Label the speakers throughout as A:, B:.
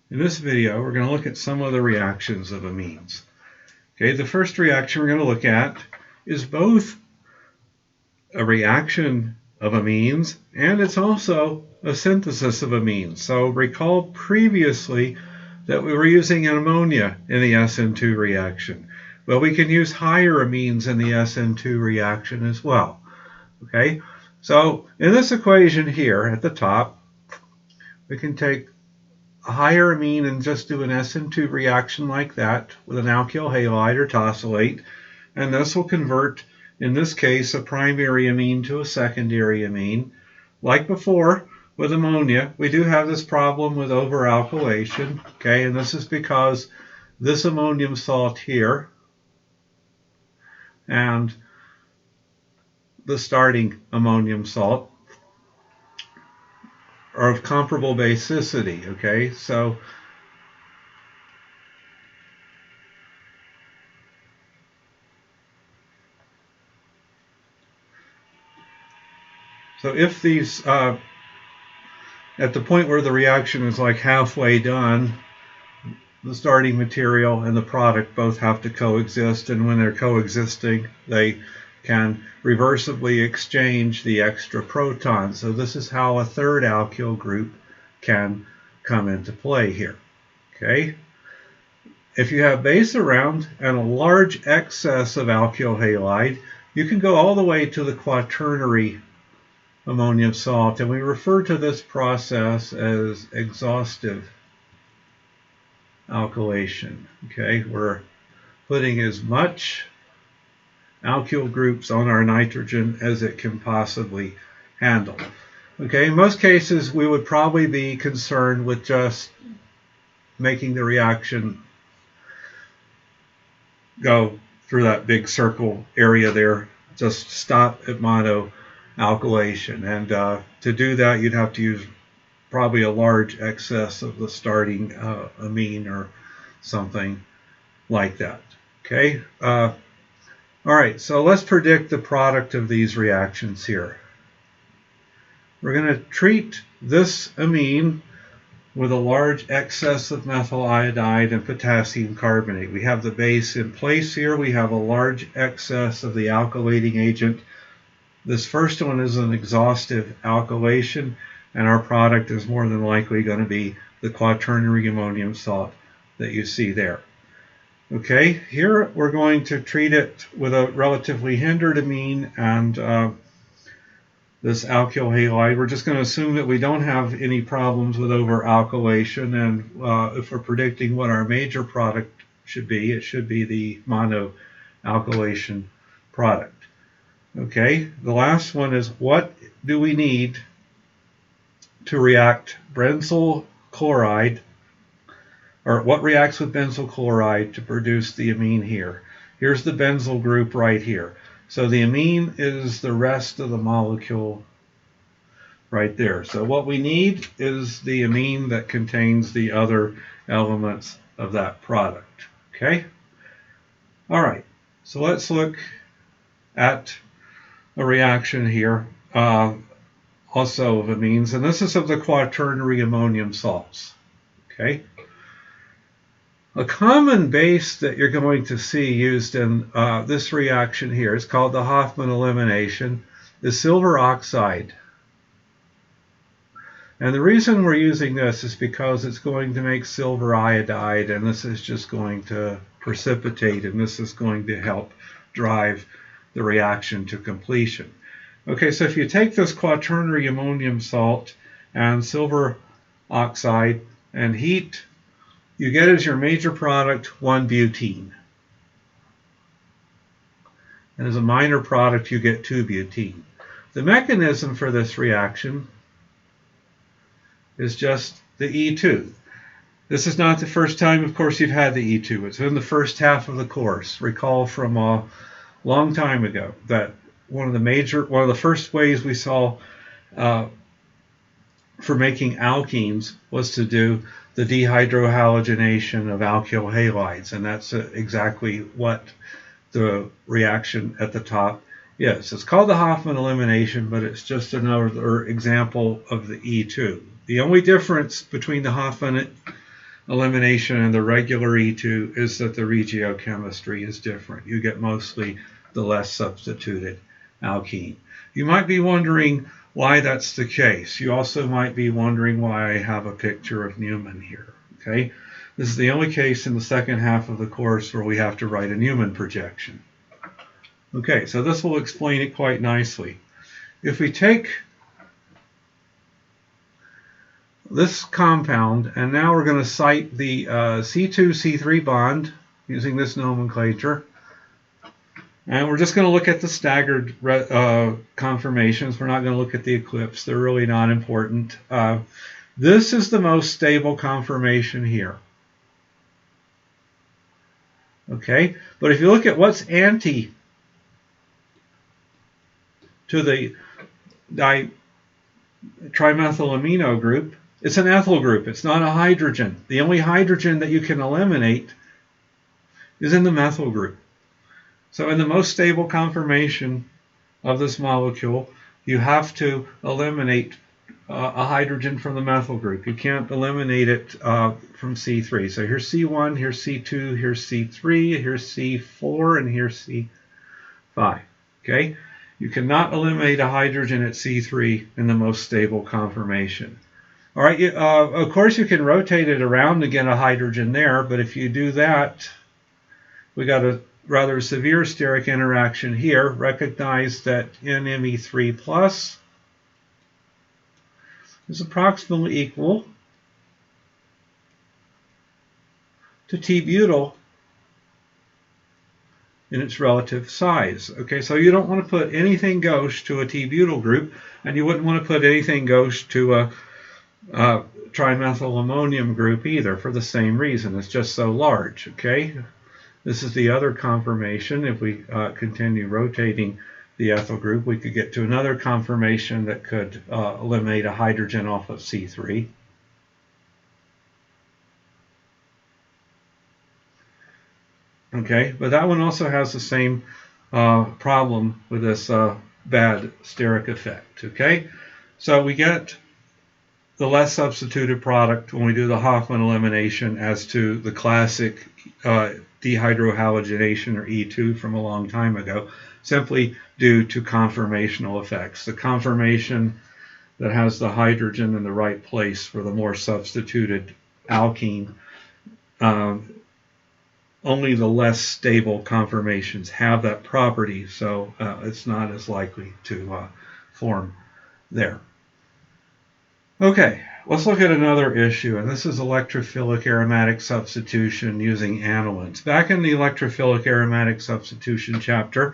A: In this video, we're going to look at some of the reactions of amines. Okay, the first reaction we're going to look at is both a reaction of amines and it's also a synthesis of amines. So recall previously that we were using ammonia in the SN2 reaction. Well, we can use higher amines in the SN2 reaction as well. Okay, so in this equation here at the top, we can take a higher amine and just do an SN2 reaction like that with an alkyl halide or tosylate, and this will convert, in this case, a primary amine to a secondary amine. Like before with ammonia, we do have this problem with over-alkylation, okay, and this is because this ammonium salt here and the starting ammonium salt are of comparable basicity, okay? So if these, at the point where the reaction is like halfway done, the starting material and the product both have to coexist, and when they're coexisting, they can reversibly exchange the extra protons. So this is how a third alkyl group can come into play here. Okay? If you have base around and a large excess of alkyl halide, you can go all the way to the quaternary ammonium salt, and we refer to this process as exhaustive alkylation. Okay, we're putting as much alkyl groups on our nitrogen as it can possibly handle. Okay, in most cases we would probably be concerned with just making the reaction go through that big circle area there, just stop at monoalkylation, and to do that you'd have to use probably a large excess of the starting amine or something like that. Okay. All right, so let's predict the product of these reactions here. We're going to treat this amine with a large excess of methyl iodide and potassium carbonate. We have the base in place here. We have a large excess of the alkylating agent. This first one is an exhaustive alkylation, and our product is more than likely going to be the quaternary ammonium salt that you see there. Okay, here we're going to treat it with a relatively hindered amine and this alkyl halide. We're just going to assume that we don't have any problems with over-alkylation, and if we're predicting what our major product should be, it should be the monoalkylation product. Okay, the last one is, what do we need to react benzyl chloride, or what reacts with benzyl chloride to produce the amine here? Here's the benzyl group right here. So the amine is the rest of the molecule right there. So what we need is the amine that contains the other elements of that product. Okay? All right, so let's look at a reaction here, also of amines, and this is of the quaternary ammonium salts. Okay? A common base that you're going to see used in this reaction here is called the Hoffman Elimination, is silver oxide. And the reason we're using this is because it's going to make silver iodide, and this is just going to precipitate, and this is going to help drive the reaction to completion. Okay, so if you take this quaternary ammonium salt and silver oxide and heat, you get as your major product 1-butene. And as a minor product, you get 2-butene. The mechanism for this reaction is just the E2. This is not the first time, of course, you've had the E2. It's in the first half of the course. Recall from a long time ago that one of the first ways we saw for making alkenes was to do the dehydrohalogenation of alkyl halides, and that's exactly what the reaction at the top is. It's called the Hoffman Elimination, but it's just another example of the E2. The only difference between the Hoffman elimination and the regular E2 is that the regiochemistry is different. You get mostly the less substituted alkene. You might be wondering why that's the case. You also might be wondering why I have a picture of Newman here. Okay, this is the only case in the second half of the course where we have to write a Newman projection. Okay, so this will explain it quite nicely. If we take this compound, and now we're going to cite the C2-C3 bond using this nomenclature, and we're just going to look at the staggered conformations. We're not going to look at the eclipse. They're really not important. This is the most stable conformation here. Okay, but if you look at what's anti to the trimethylamino group, it's an ethyl group. It's not a hydrogen. The only hydrogen that you can eliminate is in the methyl group. So in the most stable conformation of this molecule, you have to eliminate a hydrogen from the methyl group. You can't eliminate it from C3. So here's C1, here's C2, here's C3, here's C4, and here's C5. Okay? You cannot eliminate a hydrogen at C3 in the most stable conformation. All right, of course you can rotate it around to get a hydrogen there, but if you do that, we got a rather severe steric interaction here. Recognize that NMe3 plus is approximately equal to T-butyl in its relative size. Okay, so you don't want to put anything gauche to a T-butyl group, and you wouldn't want to put anything gauche to a trimethylammonium group either, for the same reason. It's just so large. Okay, this is the other conformation. If we continue rotating the ethyl group, we could get to another conformation that could eliminate a hydrogen off of C3. Okay, but that one also has the same problem with this bad steric effect. Okay, so we get the less substituted product when we do the Hoffman elimination as to the classic dehydrohalogenation, or E2, from a long time ago, simply due to conformational effects. The conformation that has the hydrogen in the right place for the more substituted alkene, only the less stable conformations have that property, so it's not as likely to form there. Okay, let's look at another issue, and this is electrophilic aromatic substitution using anilines. Back in the electrophilic aromatic substitution chapter,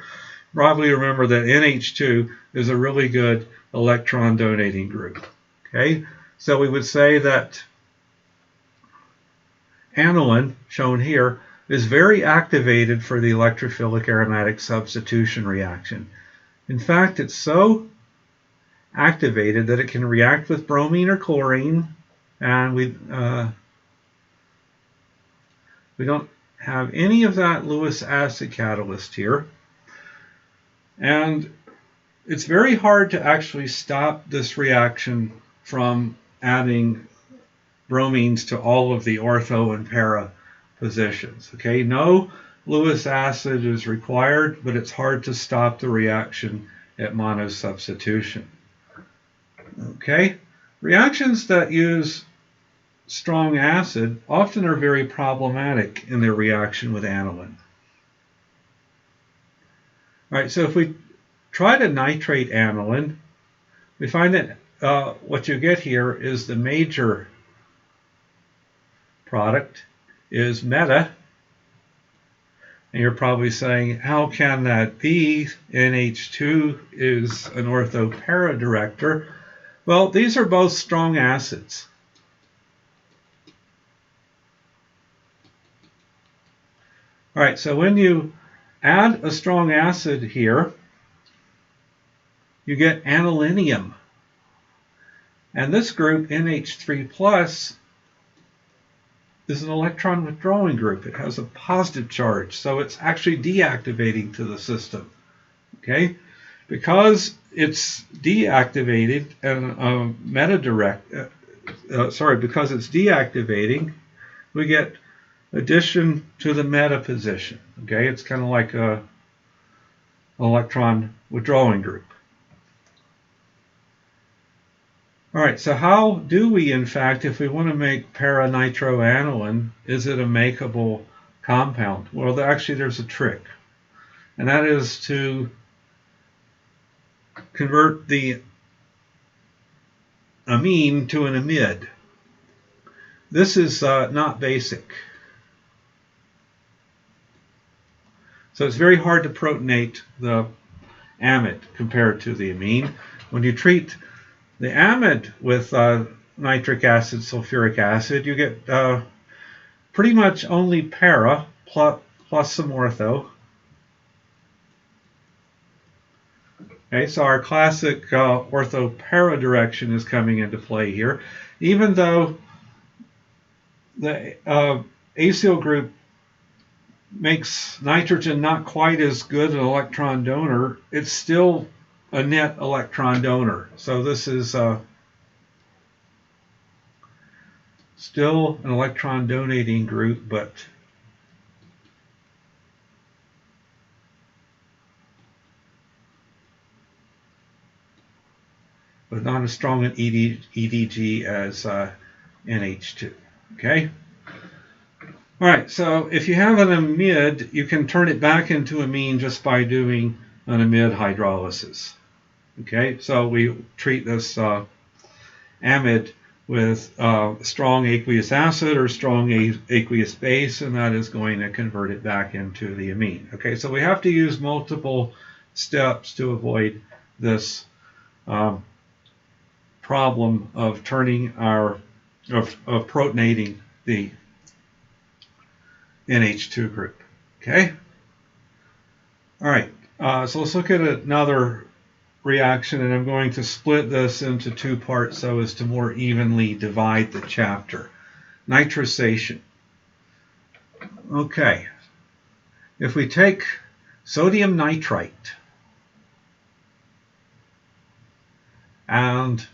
A: probably remember that NH2 is a really good electron donating group. Okay, so we would say that aniline, shown here, is very activated for the electrophilic aromatic substitution reaction. In fact, it's so activated that it can react with bromine or chlorine, and we don't have any of that Lewis acid catalyst here. And it's very hard to actually stop this reaction from adding bromines to all of the ortho and para positions. Okay, no Lewis acid is required, but it's hard to stop the reaction at monosubstitution. Okay, reactions that use strong acid often are very problematic in their reaction with aniline. All right, so if we try to nitrate aniline, we find that what you get here is the major product is meta. And you're probably saying, how can that be? NH2 is an ortho-para director. Well, these are both strong acids. All right, so when you add a strong acid here, you get anilinium. And this group, NH3+, is an electron withdrawing group. It has a positive charge, so it's actually deactivating to the system. Okay? Because it's deactivated and because it's deactivating, we get addition to the meta position. Okay, it's kind of like a electron withdrawing group. All right, so how do we, in fact, if we want to make para-nitroaniline, is it a makeable compound? Well, actually, there's a trick, and that is to convert the amine to an amide. This is not basic. So it's very hard to protonate the amide compared to the amine. When you treat the amide with nitric acid, sulfuric acid, you get pretty much only para plus some ortho. Okay, so our classic ortho-para direction is coming into play here. Even though the acyl group makes nitrogen not quite as good an electron donor, it's still a net electron donor. So this is still an electron donating group, but not as strong an EDG as NH2. Okay? All right, so if you have an amide, you can turn it back into amine just by doing an amide hydrolysis. Okay, so we treat this amide with strong aqueous acid or strong aqueous base, and that is going to convert it back into the amine. Okay, so we have to use multiple steps to avoid this problem of turning of protonating the NH2 group. Okay? All right, so let's look at another reaction, and I'm going to split this into two parts so as to more evenly divide the chapter. Nitrosation. Okay, if we take sodium nitrite and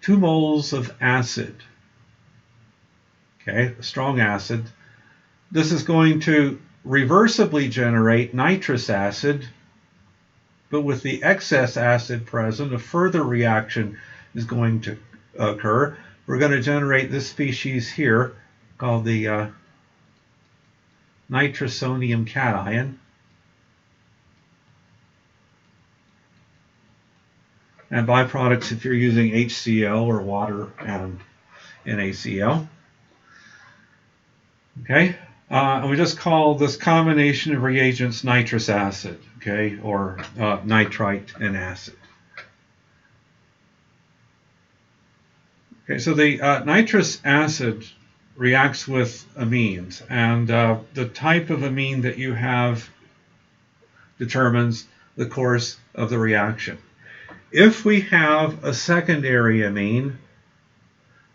A: 2 moles of acid, okay, a strong acid, this is going to reversibly generate nitrous acid, but with the excess acid present, a further reaction is going to occur. We're going to generate this species here called the nitrosonium cation. And byproducts if you're using HCl or water and NaCl. Okay, and we just call this combination of reagents nitrous acid, okay, or nitrite and acid. Okay, so the nitrous acid reacts with amines, and the type of amine that you have determines the course of the reaction. If we have a secondary amine,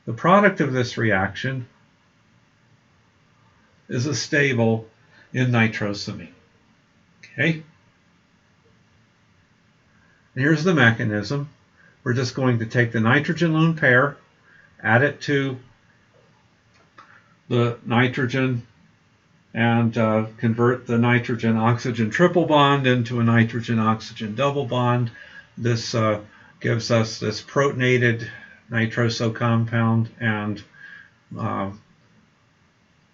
A: the product of this reaction is a stable in nitrosamine. Okay? And here's the mechanism. We're just going to take the nitrogen lone pair, add it to the nitrogen, and convert the nitrogen-oxygen triple bond into a nitrogen-oxygen double bond. This gives us this protonated nitroso compound, and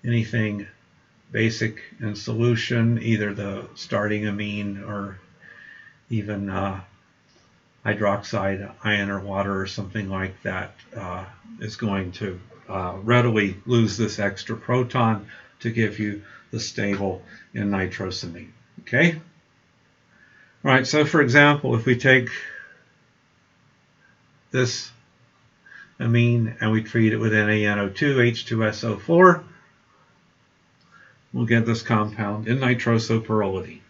A: anything basic in solution, either the starting amine or even hydroxide ion or water or something like that, is going to readily lose this extra proton to give you the stable in nitrosamine. Okay? All right, so for example, if we take this amine and we treat it with NaNO2, H2SO4, we'll get this compound in nitrosopyrrolidine.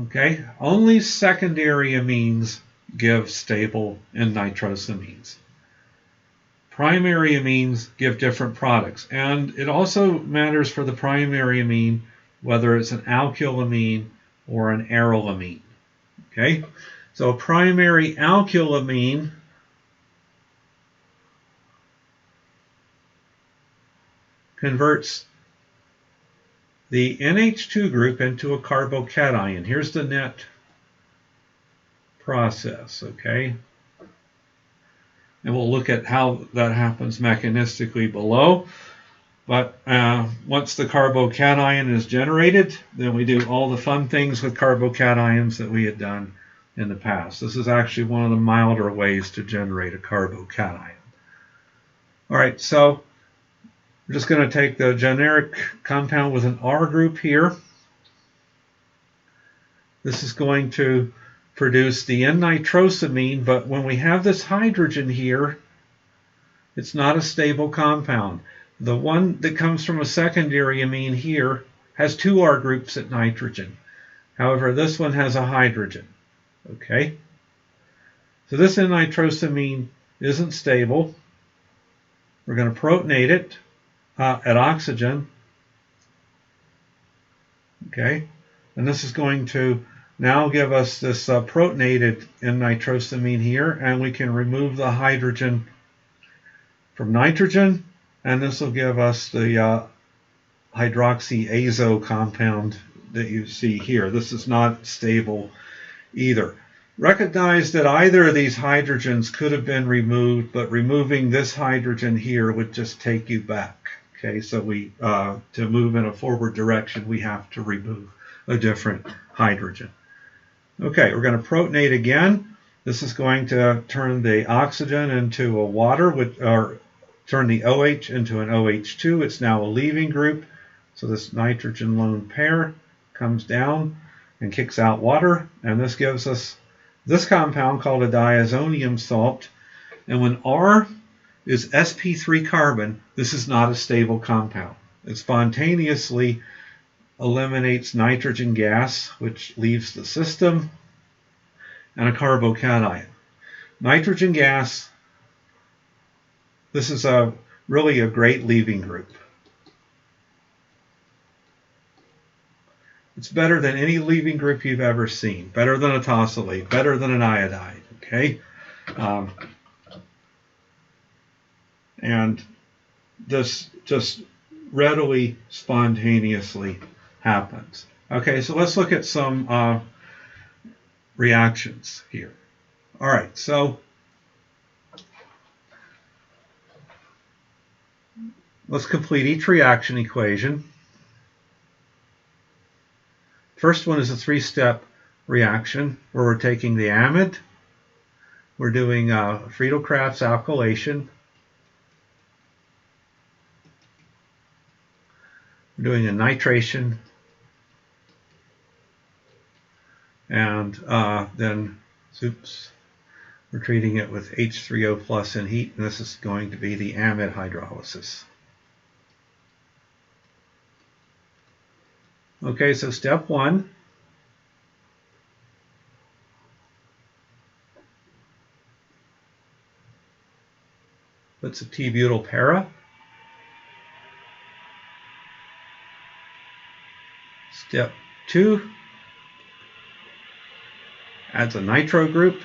A: Okay, only secondary amines give stable in nitrosamines. Primary amines give different products, and it also matters for the primary amine whether it's an alkylamine or an arylamine. Okay, so a primary alkylamine converts the NH2 group into a carbocation. Here's the net process, okay? And we'll look at how that happens mechanistically below. But once the carbocation is generated, then we do all the fun things with carbocations that we had done in the past. This is actually one of the milder ways to generate a carbocation. All right, so we're just going to take the generic compound with an R group here. This is going to produce the N-nitrosamine, but when we have this hydrogen here, it's not a stable compound. The one that comes from a secondary amine here has two R groups at nitrogen. However, this one has a hydrogen. Okay? So this N-nitrosamine isn't stable. We're going to protonate it at oxygen. Okay? And this is going to now give us this protonated N-nitrosamine here, and we can remove the hydrogen from nitrogen, and this will give us the hydroxyazo compound that you see here. This is not stable either. Recognize that either of these hydrogens could have been removed, but removing this hydrogen here would just take you back. Okay, so to move in a forward direction, we have to remove a different hydrogen. Okay, we're going to protonate again. This is going to turn the oxygen into a water, or turn the OH into an OH2. It's now a leaving group. So this nitrogen lone pair comes down and kicks out water. And this gives us this compound called a diazonium salt. And when R is sp3 carbon, this is not a stable compound. It spontaneously eliminates nitrogen gas, which leaves the system, and a carbocation. Nitrogen gas, this is really a great leaving group. It's better than any leaving group you've ever seen. Better than a tosylate, better than an iodide, okay? And this just readily, spontaneously happens. Okay, so let's look at some reactions here. All right, so let's complete each reaction equation. First one is a three-step reaction where we're taking the amide, we're doing Friedel-Crafts alkylation, we're doing a nitration, and then we're treating it with H3O plus in heat, and this is going to be the amide hydrolysis. Okay, so step one. That's a T-butyl para. Step two. Adds a nitro group.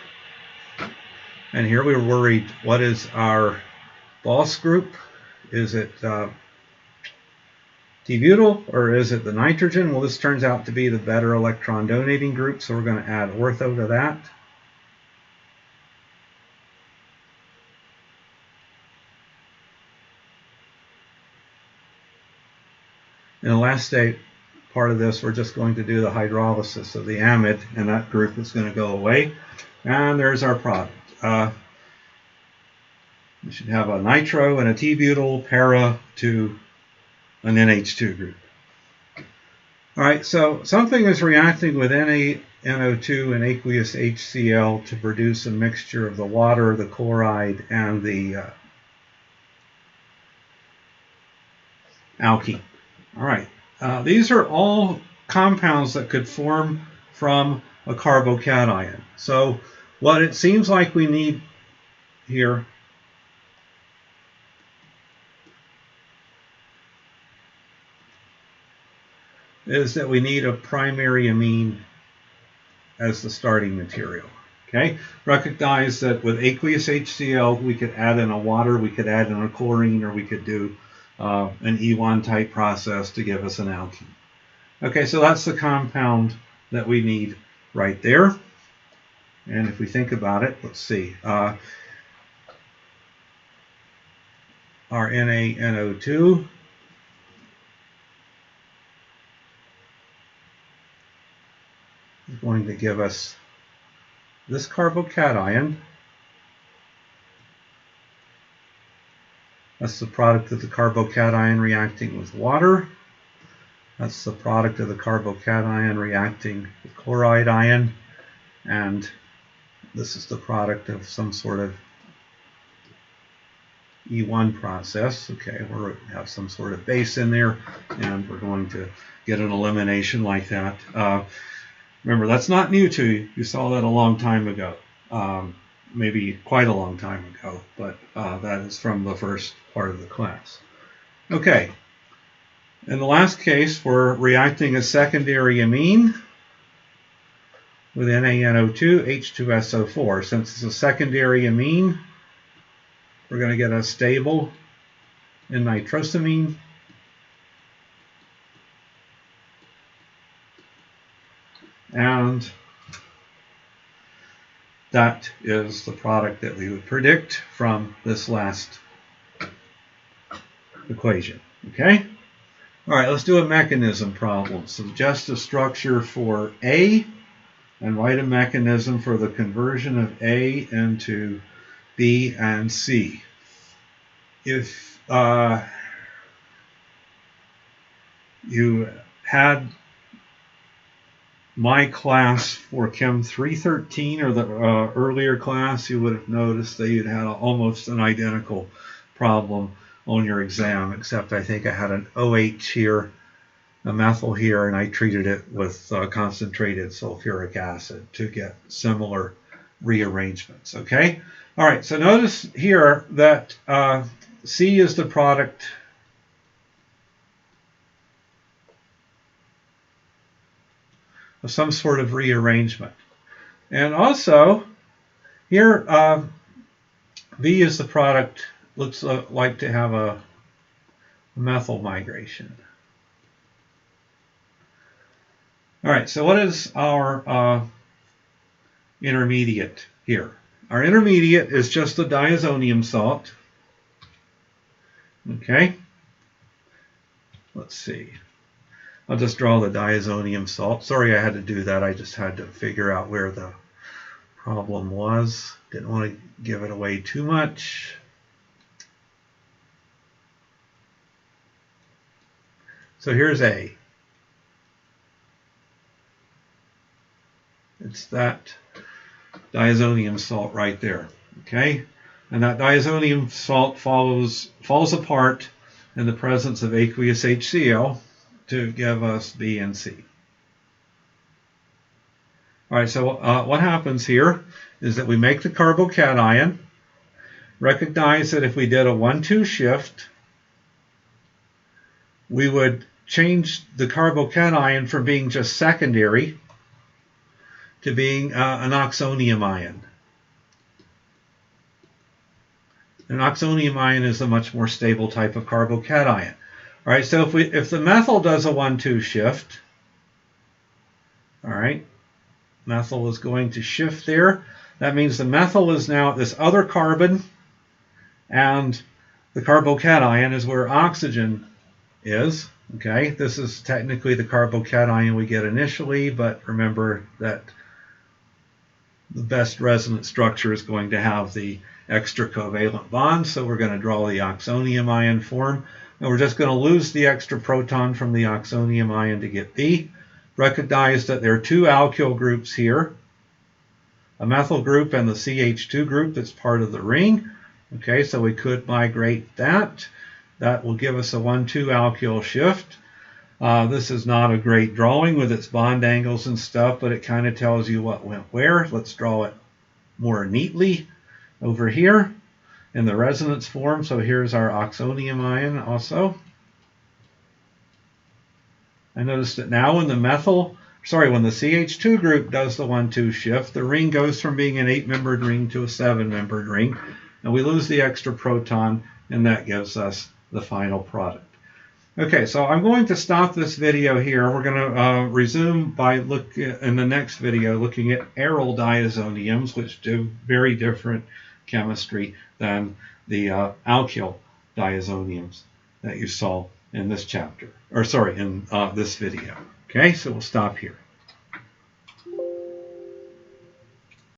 A: And here we're worried, what is our boss group? Is it T-butyl or is it the nitrogen? Well, this turns out to be the better electron donating group, so we're going to add ortho to that. In the last state part of this, we're just going to do the hydrolysis of the amide, and that group is going to go away. And there's our product. We should have a nitro and a T-butyl para to an NH2 group. All right, so something is reacting with NaNO2 and aqueous HCl to produce a mixture of the water, the chloride, and the alkene. All right, these are all compounds that could form from a carbocation. So what it seems like we need here is that we need a primary amine as the starting material. Okay, recognize that with aqueous HCl we could add in a water, we could add in a chlorine, or we could do an E1 type process to give us an alkene. Okay, so that's the compound that we need right there. And if we think about it, let's see. Our NaNO2 is going to give us this carbocation. That's the product of the carbocation reacting with water. That's the product of the carbocation reacting with chloride ion. And this is the product of some sort of E1 process. Okay, we have some sort of base in there, and we're going to get an elimination like that. Remember, that's not new to you. You saw that a long time ago, maybe quite a long time ago, but that is from the first part of the class. Okay, in the last case, we're reacting a secondary amine with NaNO2, H2SO4. Since it's a secondary amine, we're going to get a stable in nitrosamine. And that is the product that we would predict from this last equation. Okay? All right, let's do a mechanism problem. Suggest a structure for A and write a mechanism for the conversion of A into B and C. If you had my class for Chem 313 or the earlier class, you would have noticed that you'd had almost an identical problem on your exam, except I think I had an OH here, a methyl here, and I treated it with concentrated sulfuric acid to get similar rearrangements. Okay? All right, so notice here that C is the product of some sort of rearrangement. And also, here, B is the product, looks like to have a methyl migration. All right, so what is our intermediate here? Our intermediate is just the diazonium salt. Okay, let's see. I'll just draw the diazonium salt. Sorry I had to do that. I just had to figure out where the problem was. Didn't want to give it away too much. So here's A. It's that diazonium salt right there. Okay? And that diazonium salt falls apart in the presence of aqueous HCl to give us B and C. All right, so what happens here is that we make the carbocation. Recognize that if we did a 1-2 shift, we would change the carbocation from being just secondary to being an oxonium ion. An oxonium ion is a much more stable type of carbocation. All right, so if the methyl does a 1-2 shift, all right, methyl is going to shift there. That means the methyl is now at this other carbon, and the carbocation is where oxygen is. Okay, this is technically the carbocation we get initially, but remember that the best resonance structure is going to have the extra covalent bond, so we're going to draw the oxonium ion form. And we're just going to lose the extra proton from the oxonium ion to get B. Recognize that there are two alkyl groups here, a methyl group and the CH2 group that's part of the ring. Okay, so we could migrate that. That will give us a 1-2 alkyl shift. This is not a great drawing with its bond angles and stuff, but it kind of tells you what went where. Let's draw it more neatly over here in the resonance form. So here's our oxonium ion also. I noticed that now when the when the CH2 group does the 1-2 shift, the ring goes from being an 8-membered ring to a 7-membered ring, and we lose the extra proton, and that gives us the final product. Okay, so I'm going to stop this video here. We're going to resume by in the next video looking at Aryldiazoniums, which do very different chemistry than the alkyl diazoniums that you saw in this chapter, or sorry, in this video. Okay, so we'll stop here.